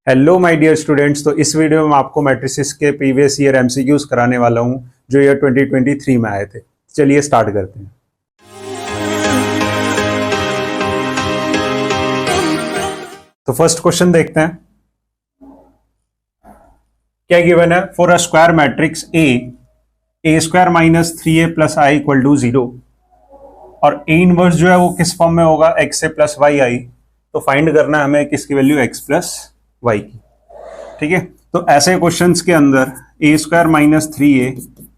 Hello my dear students. तो इस video में मैं आपको मैट्रिसेस के प्रीवियस ईयर एमसीक्यूज कराने वाला हूं जो ईयर 2023 में आए थे। चलिए स्टार्ट करते हैं। तो फर्स्ट क्वेश्चन देखते हैं क्या गिवन है। For a square matrix A square minus 3a plus I equal to 0 और ए इनवर्स जो है वो किस फॉर्म में होगा, एक्स ए प्लस वाई आई। तो फाइंड करना है हमें किसकी वैल्यू, एक्स प्लस वाई की। ठीक है, तो ऐसे क्वेश्चंस के अंदर A square minus 3a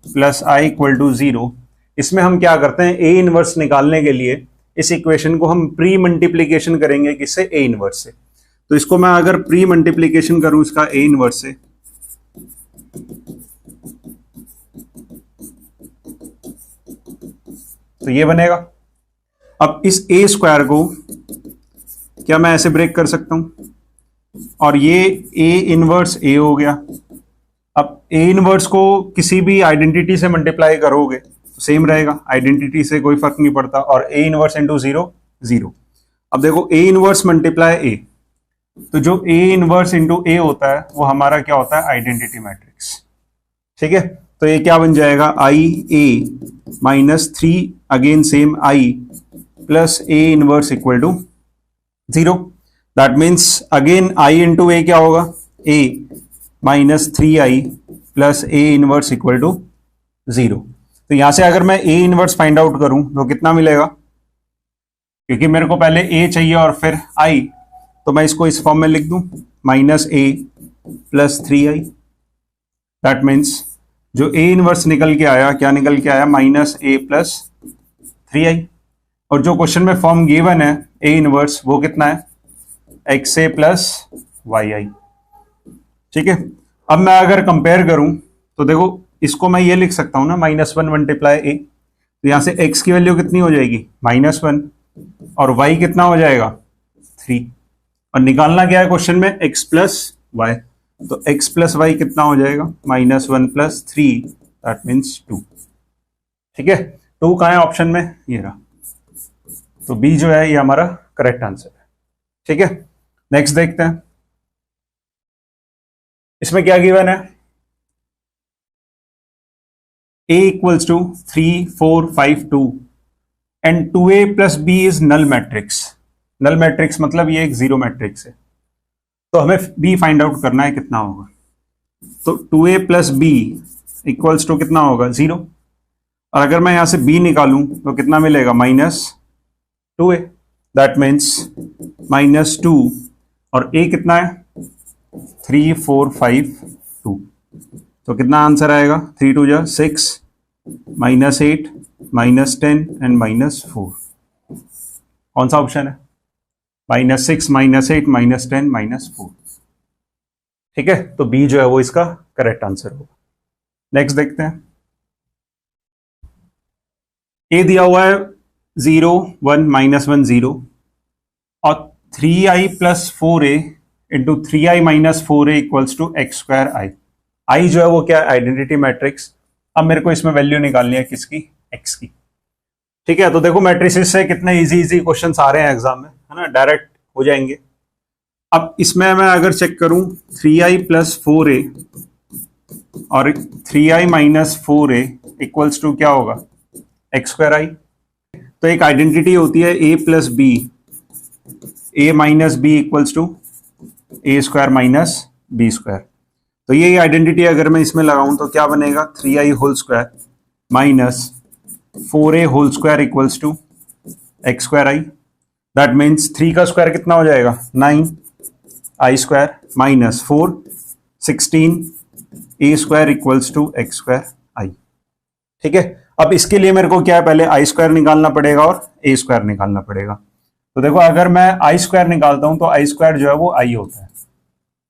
plus I equal to 0, इसमें हम क्या करते हैं, ए इनवर्स निकालने के लिए इस इक्वेशन को हम प्री मल्टीप्लीकेशन करेंगे किससे, ए इनवर्स से। तो इसको मैं अगर प्री मल्टीप्लीकेशन करूं इसका ए इनवर्स से, तो ये बनेगा। अब इस ए स्क्वायर को क्या मैं ऐसे ब्रेक कर सकता हूं, और ये ए इनवर्स ए हो गया। अब ए इनवर्स को किसी भी आइडेंटिटी से मल्टीप्लाई करोगे तो सेम रहेगा, आइडेंटिटी से कोई फर्क नहीं पड़ता। और ए इनवर्स इंटू 0 0। अब देखो ए इनवर्स मल्टीप्लाई ए, तो जो ए इनवर्स इंटू ए होता है वो हमारा क्या होता है, आइडेंटिटी मैट्रिक्स। ठीक है, तो ये क्या बन जाएगा, I A minus 3 again same I plus A inverse equal to 0। That means again I into A क्या होगा, A minus 3i plus A inverse equal to 0। तो यहां से अगर मैं ए इनवर्स फाइंड आउट करूं तो कितना मिलेगा, क्योंकि मेरे को पहले ए चाहिए और फिर आई, तो मैं इसको इस फॉर्म में लिख दूं, minus A plus 3i। That means जो ए इनवर्स निकल के आया, क्या निकल के आया, माइनस ए प्लस 3i। और जो क्वेश्चन में फॉर्म गिवन है ए इनवर्स वो कितना है, एक्स ए प्लस वाई आई। ठीक है, अब मैं अगर कंपेयर करूं तो देखो इसको मैं ये लिख सकता हूं ना, -1 मल्टीप्लाई ए। तो यहां से एक्स की वैल्यू कितनी हो जाएगी, -1, और वाई कितना हो जाएगा, 3। और निकालना क्या है क्वेश्चन में, एक्स प्लस वाई। तो एक्स प्लस वाई कितना हो जाएगा, -1 प्लस 3, दैट मीन्स 2। ठीक है, 2 कहाँ है ऑप्शन में, ये रहा। तो बी जो है ये हमारा करेक्ट आंसर है। ठीक है, नेक्स्ट देखते हैं इसमें क्या गिवन है। a equals to 3 4 5 2 and 2a प्लस b is null matrix. Null matrix मतलब ये एक जीरो मैट्रिक्स है, तो हमें b फाइंड आउट करना है कितना होगा। तो 2a प्लस b इक्वल्स टू कितना होगा, 0। और अगर मैं यहां से b निकालूं तो कितना मिलेगा, -2a। दैट मीन्स -2, और a कितना है, 3 4 5 2। तो कितना आंसर आएगा, 3 2 जा 6, -8 -10 एंड -4। कौन सा ऑप्शन है, -6 -8 -10 -4। ठीक है, तो बी जो है वो इसका करेक्ट आंसर होगा। नेक्स्ट देखते हैं, ए दिया हुआ है 0 1 -1 0 और 3i plus 4a into 3i minus 4a equals to x square I. I जो है वो क्या है, आइडेंटिटी मैट्रिक्स। अब मेरे को इसमें वैल्यू निकालनी है किसकी, एक्स की। ठीक है, तो देखो मैट्रिसेस से कितने इजी क्वेश्चंस आ रहे हैं एग्जाम में, है ना, डायरेक्ट हो जाएंगे। अब इसमें मैं अगर चेक करूं 3i प्लस 4a और 3i minus 4a equals to क्या होगा, एक्स स्क्वायर आई। तो एक आइडेंटिटी होती है a plus B, a minus B equals to A square minus B square. तो ये आइडेंटिटी अगर मैं इसमें लगाऊं तो क्या बनेगा, 3i whole square minus 4a whole square equals to x square I. That means 3 का स्क्वायर कितना हो जाएगा, 9 I square minus 4 16 A square equals to x square I. ठीक है, अब इसके लिए मेरे को क्या है, पहले आई स्क्वायर निकालना पड़ेगा और ए स्क्वायर निकालना पड़ेगा। तो देखो अगर मैं आई स्क्वायर निकालता हूं तो आई स्क्वायर जो है वो आई होता है।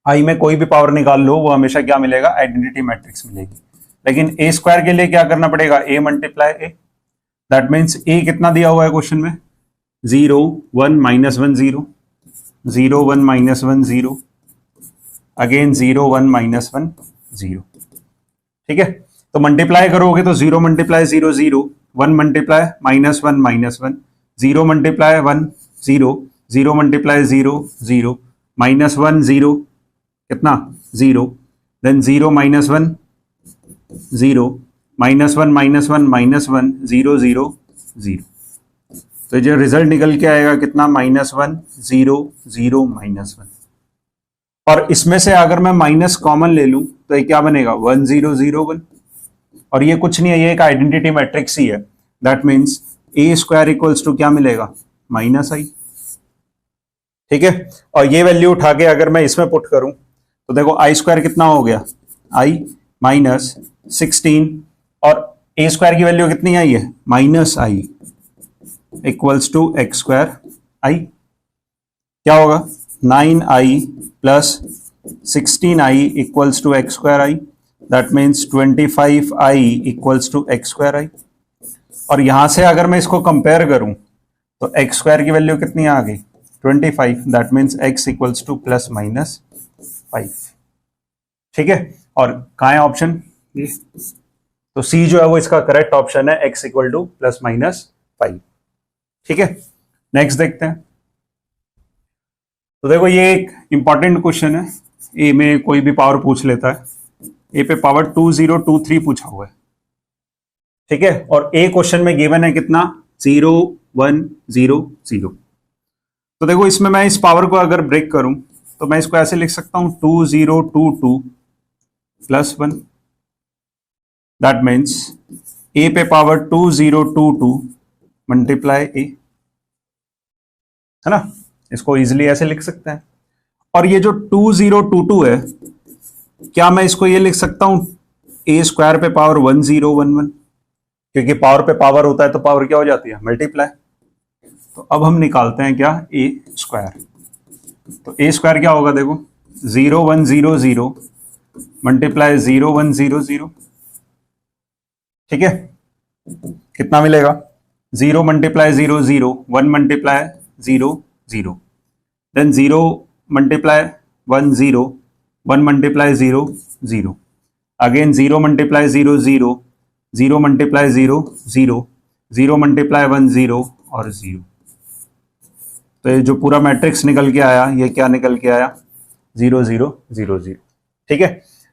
आई में कोई भी पावर निकाल लो वो हमेशा क्या मिलेगा, आइडेंटिटी मैट्रिक्स मिलेगी। लेकिन ए स्क्वायर के लिए क्या करना पड़ेगा, A multiply A. That means ए कितना दिया हुआ है क्वेश्चन में, 0 1 -1 0 0 1 -1 0 अगेन 0 1 -1 0। ठीक है, तो मल्टीप्लाई करोगे तो 0 मल्टीप्लाई 0 0, 1 मल्टीप्लाई -1 -1, 0 मल्टीप्लाई 1 0, 0 मल्टीप्लाई 0 0, -1 0, कितना 0, देन 0 -1 0 -1 -1 -1 0 0 0। तो जो रिजल्ट निकल के आएगा कितना -1 0 0 -1। और इसमें से अगर मैं माइनस कॉमन ले लूं तो ये क्या बनेगा 1 0 0 1। और ये कुछ नहीं है, ये एक आइडेंटिटी मैट्रिक्स ही है। That means A square equals to क्या मिलेगा -i। ठीक है, और ये वैल्यू उठा के अगर मैं इसमें पुट करूं तो देखो आई स्क्वायर कितना हो गया i -16 और ए स्क्वायर की वैल्यू कितनी आई है -i equals to x square i। क्या होगा 9i plus 16i equals to x square i। That means 25i equals to x square i। और यहां से अगर मैं इसको कंपेयर करूं तो एक्स स्क्वायर की वैल्यू कितनी आ गई 25। That means x equals to +-5। ठीक है, और कहाँ है ऑप्शन ये, तो सी जो है वो इसका करेक्ट ऑप्शन है, x इक्वल टू +-5। ठीक है, नेक्स्ट देखते हैं। तो देखो ये एक इंपॉर्टेंट क्वेश्चन है, ए में कोई भी पावर पूछ लेता है। ए पे पावर 2023 पूछा हुआ है। ठीक है, और ए क्वेश्चन में गिवन है कितना 0 1 0 0। तो देखो इसमें मैं इस पावर को अगर ब्रेक करूं तो मैं इसको ऐसे लिख सकता हूं 2022 +1। दैट मीन्स ए पे पावर 2022 मल्टीप्लाई ए, है ना, इसको इजीली ऐसे लिख सकते हैं। और ये जो 2022 है, क्या मैं इसको ये लिख सकता हूं ए स्क्वायर पे पावर 1011, क्योंकि पावर पे पावर होता है तो पावर क्या हो जाती है मल्टीप्लाई। तो अब हम निकालते हैं क्या ए स्क्वायर। तो ए स्क्वायर क्या होगा देखो 0 1 0 0 मल्टीप्लाई 0 1 0 0। ठीक है, कितना मिलेगा 0 multiply 0 0 1 multiply 0 0, then 0 multiply 1 0 1 multiply 0 0, again 0 multiply 0 0 0 multiply 0 0 0 multiply 1 0 और 0। तो ये जो पूरा मैट्रिक्स निकल के आया ये क्या निकल के आया 0 0 0 0। ठीक है,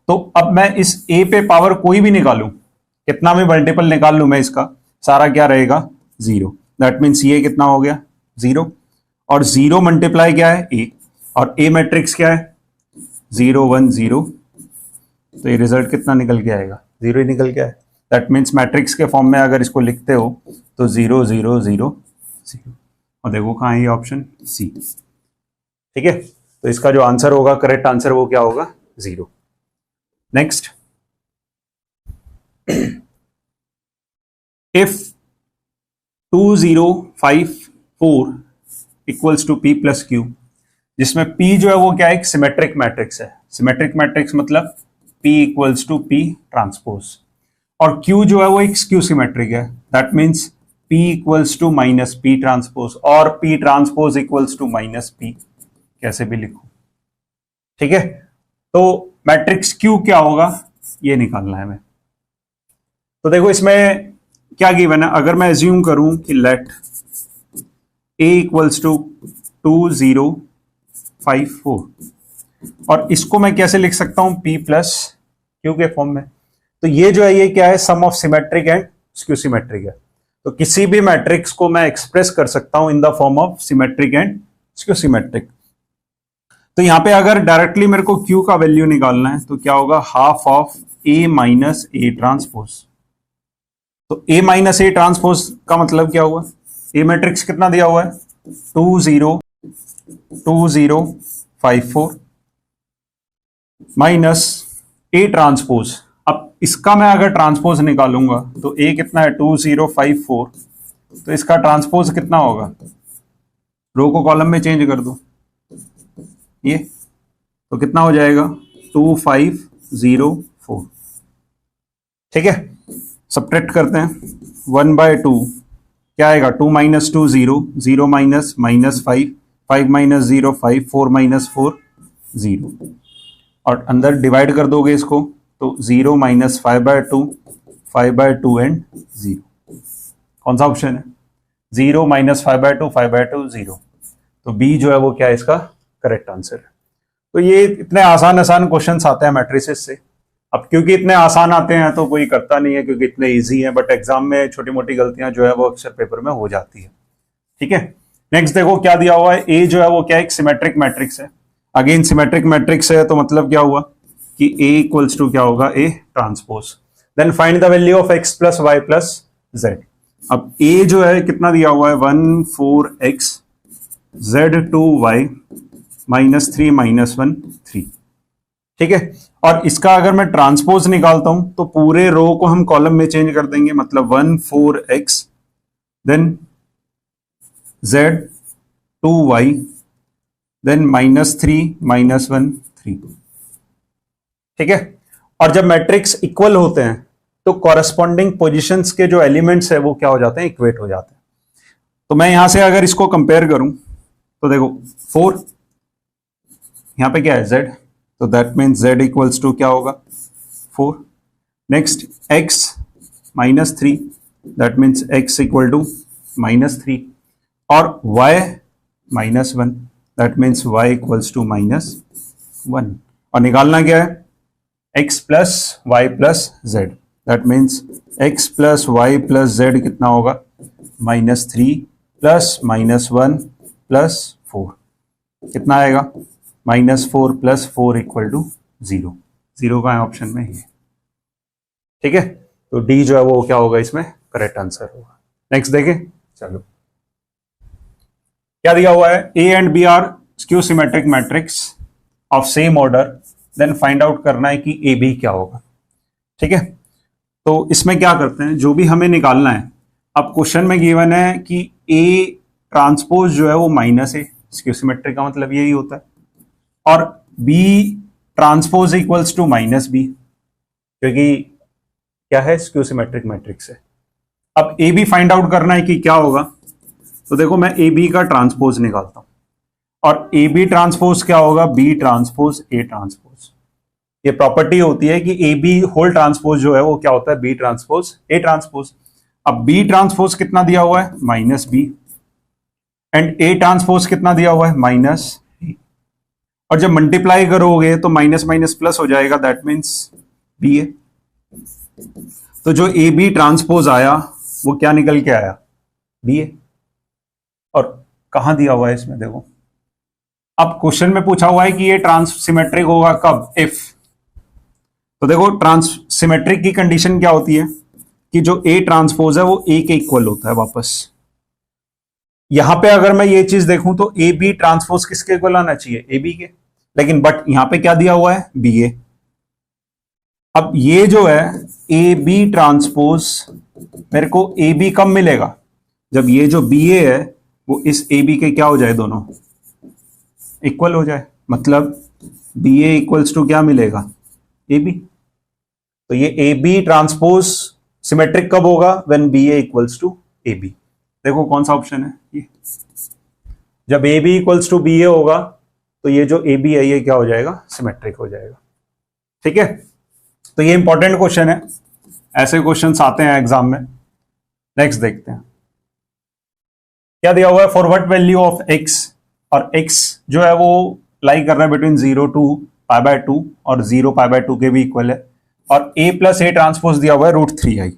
तो अब मैं इस ए पे पावर कोई भी निकालूं, कितना भी मल्टीपल निकाल लूं मैं इसका, सारा क्या रहेगा 0। दैट मीन्स ये कितना हो गया 0, और 0 मल्टीप्लाई क्या है ए, और ए मैट्रिक्स क्या है 0 1 0। तो ये रिजल्ट कितना निकल के आएगा 0 ही निकल के आए। दैट मीन्स मैट्रिक्स के फॉर्म में अगर इसको लिखते हो तो 0 0 0 0। और देखो कहाँ है ये ऑप्शन सी। ठीक है, तो इसका जो आंसर होगा करेक्ट आंसर वो क्या होगा 0। Next, if 2054 equals to P plus Q, जिसमें p जो है वो क्या है एक सिमेट्रिक मैट्रिक्स है। सिमेट्रिक मैट्रिक्स मतलब p equals to p transpose, और q जो है वो एक स्क्यू सिमेट्रिक है। That means p equals to -p transpose, और p transpose equals to -p, कैसे भी लिखो। ठीक है, तो मैट्रिक्स q क्या होगा ये निकालना है हमें। तो देखो इसमें क्या गिवन है, अगर मैं एज्यूम करूं कि लेट a इक्वल्स टू 2054, और इसको मैं कैसे लिख सकता हूं p प्लस क्यू के फॉर्म में। तो ये जो है ये क्या है sum of symmetric and skew symmetric है। तो किसी भी मैट्रिक्स को मैं एक्सप्रेस कर सकता हूं in the form of symmetric and skew symmetric. तो यहां पे अगर डायरेक्टली मेरे को q का वैल्यू निकालना है तो क्या होगा half of a minus A transpose. तो a माइनस ए ट्रांसपोज का मतलब क्या हुआ, ए मैट्रिक्स कितना दिया हुआ है 2 0 2 0 5 4 माइनस ए ट्रांसपोज। अब इसका मैं अगर ट्रांसपोज निकालूंगा तो a कितना है 2 0 5 4, तो इसका ट्रांसपोज कितना होगा, रो को कॉलम में चेंज कर दो ये, तो कितना हो जाएगा 2 5 0 4। ठीक है, सब्ट्रैक्ट करते हैं 1/2 क्या आएगा 2 - 2 0 0 माइनस -5 5 - 0 5 4 - 4 0, और अंदर डिवाइड कर दोगे इसको तो 0 - 5/2 5/2 एंड 0। कौन सा ऑप्शन है 0 - 5/2 5/2 0। तो बी जो है वो क्या है इसका करेक्ट आंसर है। तो ये इतने आसान आसान क्वेश्चंस आते हैं मैट्रिसेस से। अब क्योंकि इतने आसान आते हैं तो कोई करता नहीं है क्योंकि इतने इजी हैं, बट एग्जाम में छोटी मोटी गलतियां जो है वो अक्सर पेपर में हो जाती है। ठीक है, नेक्स्ट देखो क्या दिया हुआ है। ए जो है वो क्या एक सिमेट्रिक मैट्रिक्स है। अगेन सिमेट्रिक मैट्रिक्स है तो मतलब क्या हुआ कि ए इक्वल्स टू क्या होगा, A transpose. Then find the value of X plus Y plus Z. अब ए जो है कितना दिया हुआ है, 1 4x z 2y -3 -1 3। ठीक है, और इसका अगर मैं ट्रांसपोज निकालता हूं तो पूरे रो को हम कॉलम में चेंज कर देंगे, मतलब 1 4x then z 2y then -3 -1 3। ठीक है, और जब मैट्रिक्स इक्वल होते हैं तो कॉरेस्पॉन्डिंग पोजीशंस के जो एलिमेंट्स है वो क्या हो जाते हैं, इक्वेट हो जाते हैं। तो मैं यहां से अगर इसको कंपेयर करूं तो देखो 4, यहां पे क्या है z, तो that means z equals to क्या होगा 4। Next x -3, that means x equal to -3, और y -1, that means y equals to -1। और निकालना क्या है, x plus Y plus Z, that means x plus Y plus Z कितना होगा, -3 प्लस -1 प्लस 4, कितना आएगा, -4 प्लस 4 इक्वल टू 0। 0 का ऑप्शन में ये। ठीक है, तो डी जो है वो क्या होगा, इसमें करेक्ट आंसर होगा। नेक्स्ट देखें, चलो क्या दिया हुआ है, A and B are skew symmetric matrix of same order, then find out करना है कि ए बी क्या होगा। ठीक है, तो इसमें क्या करते हैं, जो भी हमें निकालना है, अब क्वेश्चन में गिवन है कि ए ट्रांसपोज जो है वो माइनस है, स्क्यू सिमेट्रिक का मतलब यही होता है, और B transpose equals to -b, क्योंकि क्या है, स्क्यू सिमेट्रिक मैट्रिक्स है। अब ए बी फाइंड आउट करना है कि क्या होगा, तो देखो मैं ए बी का ट्रांसपोज निकालता हूं, और ए बी ट्रांसपोज क्या होगा, बी ट्रांसपोज ए ट्रांसपोज। ये प्रॉपर्टी होती है कि ए बी होल ट्रांसपोज जो है वो क्या होता है, बी ट्रांसपोज ए ट्रांसपोज। अब बी ट्रांसपोज कितना दिया हुआ है, -b, एंड ए ट्रांसपोज कितना दिया हुआ है, -a। और जब मल्टीप्लाई करोगे तो माइनस माइनस प्लस हो जाएगा, दैट मीन्स बी ए। तो जो ए बी ट्रांसपोज आया वो क्या निकल के आया, बी ए। और कहां दिया हुआ है इसमें, देखो अब क्वेश्चन में पूछा हुआ है कि ये ट्रांस सिमेट्रिक होगा कब, इफ। तो देखो ट्रांस सिमेट्रिक की कंडीशन क्या होती है कि जो ए ट्रांसपोज है वो ए के इक्वल होता है वापस। यहां पे अगर मैं ये चीज देखूं तो ए बी ट्रांसपोज किसके इक्वल आना चाहिए, ए बी के, लेकिन बट यहां पे क्या दिया हुआ है, बी ए। अब ये जो है ए बी ट्रांसपोज मेरे को ए बी कब मिलेगा, जब ये जो बी ए है वो इस ए बी के क्या हो जाए, दोनों इक्वल हो जाए, मतलब बी ए इक्वल्स टू क्या मिलेगा, ए बी। तो ये ए बी ट्रांसपोज सिमेट्रिक कब होगा, when B A equals to A B. देखो कौन सा ऑप्शन है ये, जब A B equals to B A होगा तो ये जो ए बी है ये क्या हो जाएगा, सिमेट्रिक हो जाएगा। ठीक है, तो ये इंपॉर्टेंट क्वेश्चन है, ऐसे क्वेश्चंस आते हैं एग्जाम में। नेक्स्ट देखते हैं क्या दिया हुआ है, for what value of x, और x जो है वो लाई कर रहा है बिटवीन 0 to π/2 और 0 π/2 के भी इक्वल है, और a प्लस ए ट्रांसपोज दिया हुआ है √3i।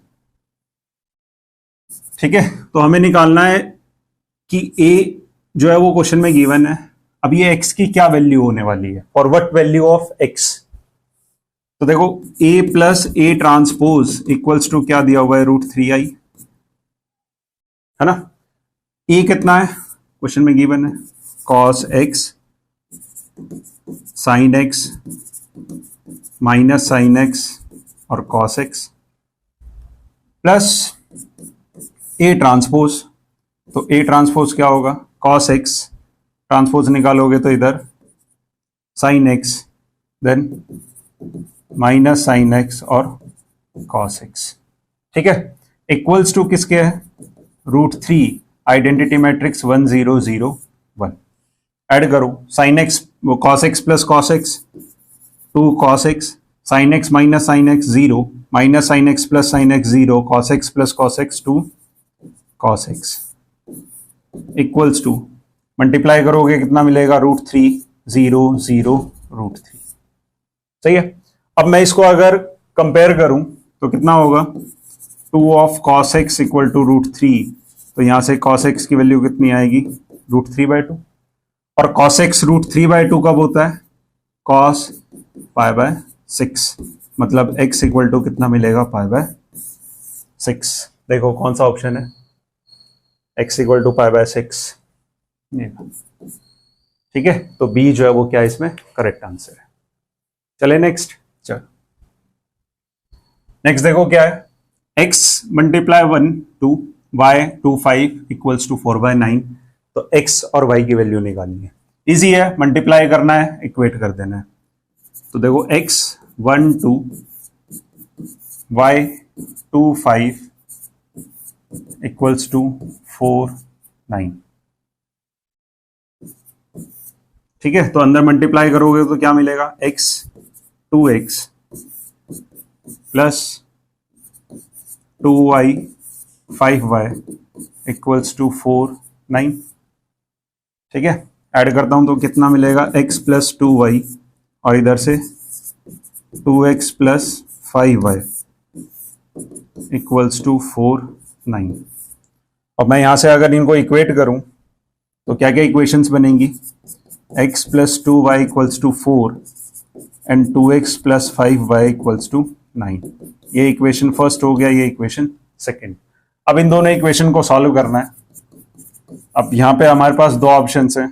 ठीक है, तो हमें निकालना है कि a जो है वो क्वेश्चन में गिवन है, अब ये x की क्या वैल्यू होने वाली है, for what value of x। तो देखो a plus A transpose equals to क्या दिया हुआ है, √3i, है ना। a कितना है, क्वेश्चन में गिवन है cos x sin x minus sin x और cos x plus a transpose. तो a ट्रांसपोज क्या होगा, cos x, ट्रांसपोज निकालोगे तो इधर sin x, then minus sin x और cos x। ठीक है, इक्वल्स टू किसके है, √3, आइडेंटिटी मैट्रिक्स 1 0 0 1। ऐड करो sin x, वो cos x plus cos x 2 cos x, sin x minus sin x 0, minus sin x plus sin x 0, cos x plus cos x 2 cos x equals to, multiply करोगे कितना मिलेगा, √3 0 0 √3। सही है। अब मैं इसको अगर कंपेयर करूं तो कितना होगा, 2 of cos x equal to √3, तो यहां से cos x की वैल्यू कितनी आएगी, √3/2। और cos x √3/2 कब होता है, cos π/6, मतलब x इक्वल टू कितना मिलेगा, π/6। देखो कौन सा ऑप्शन है, x इक्वल टू π/6। ठीक है, तो b जो है वो क्या इसमें करेक्ट आंसर है। चले नेक्स्ट, चल नेक्स्ट देखो क्या है, x multiply 1 2 y 2 5 equals to 4/9। तो x और y की वैल्यू निकालनी है, इजी है, मल्टीप्लाई करना है, इक्वेट कर देना है। तो देखो x 1 2 y 2 5 इक्वल्स टू 4 9। ठीक है, तो अंदर मल्टीप्लाई करोगे तो क्या मिलेगा, x 2x plus 2y 5y equals to 4 9। ठीक है, ऐड करता हूं तो कितना मिलेगा, x प्लस 2y और इधर से 2x plus 5y equals to 4 9। और मैं यहां से अगर इनको इक्वेट करूं तो क्या क्या इक्वेशंस बनेंगी, x plus 2y equals to 4 and 2x plus 5y equals to 9। ये इक्वेशन फर्स्ट हो गया, ये इक्वेशन सेकंड। अब इन दोनों इक्वेशन को सॉल्व करना है। अब यहां पे हमारे पास दो ऑप्शंस हैं,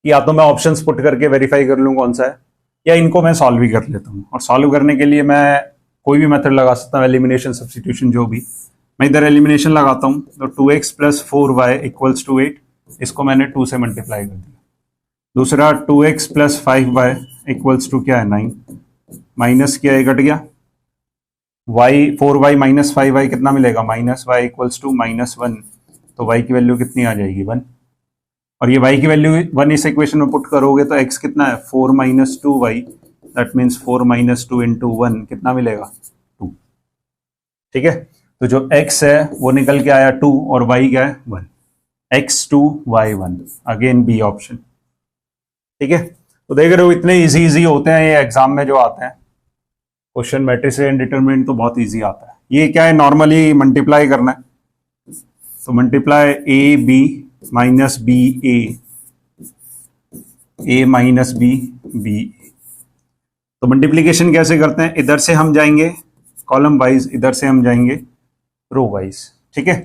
या तो मैं ऑप्शंस पुट करके वेरीफाई कर लूं कौन सा है, या इनको मैं सॉल्व भी कर लेता हूं। और सॉल्व करने के लिए मैं कोई भी मेथड लगा सकता हूं, एलिमिनेशन, सब्स्टिट्यूशन, जो भी। मैं इधर एलिमिनेशन लगाता हूं, तो 2x plus 4y equals to 8, इसको मैंने 2 से मल्टीप्लाई कर दिया। दूसरा 2x plus 5y equals to क्या है, 9, माइनस किया, कट गया, y 4y माइनस 5y कितना मिलेगा, माइनस y इक्वल्स टू -1। तो y की वैल्यू कितनी आ जाएगी, 1। और ये y की वैल्यू 1 इस इक्वेशन में पुट करोगे तो x कितना है, 4 - 2y, दैट मीन्स 4 - 2 इंटू 1 कितना मिलेगा, 2। ठीक है, तो जो x है वो निकल के आया 2 और y क्या है, 1। x 2 y 1, again B option. ठीक है, तो देख रहे हो इतने इजी होते हैं ये एग्जाम में जो आते हैं क्वेश्चन, मैट्रिक्स एंड डिटरमिनेंट तो बहुत इजी आता है। ये क्या है, नॉर्मली मल्टीप्लाई करना है, तो multiply A B minus B A minus B B. तो मल्टीप्लीकेशन कैसे करते हैं, इधर से हम जाएंगे कॉलम वाइज, इधर से हम जाएंगे रो वाइज। ठीक है,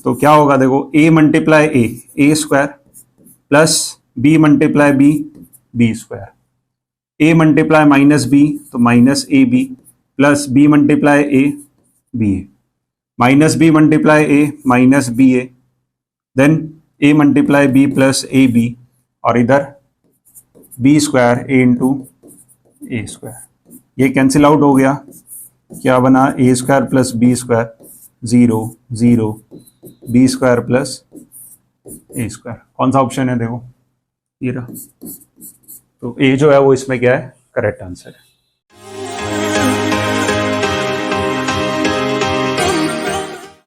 तो क्या होगा, देखो a multiply A square plus b multiply B square, a multiply minus B तो minus A B, plus b multiply A B A, minus B multiply A minus B A, then a multiply B plus A B, और इधर B square A into A square. ये cancel out हो गया, क्या बना, A square plus B square 0 0, B square plus A square. कौन सा option है, देखो ये रहा। तो ए जो है वो इसमें क्या है, करेक्ट आंसर है।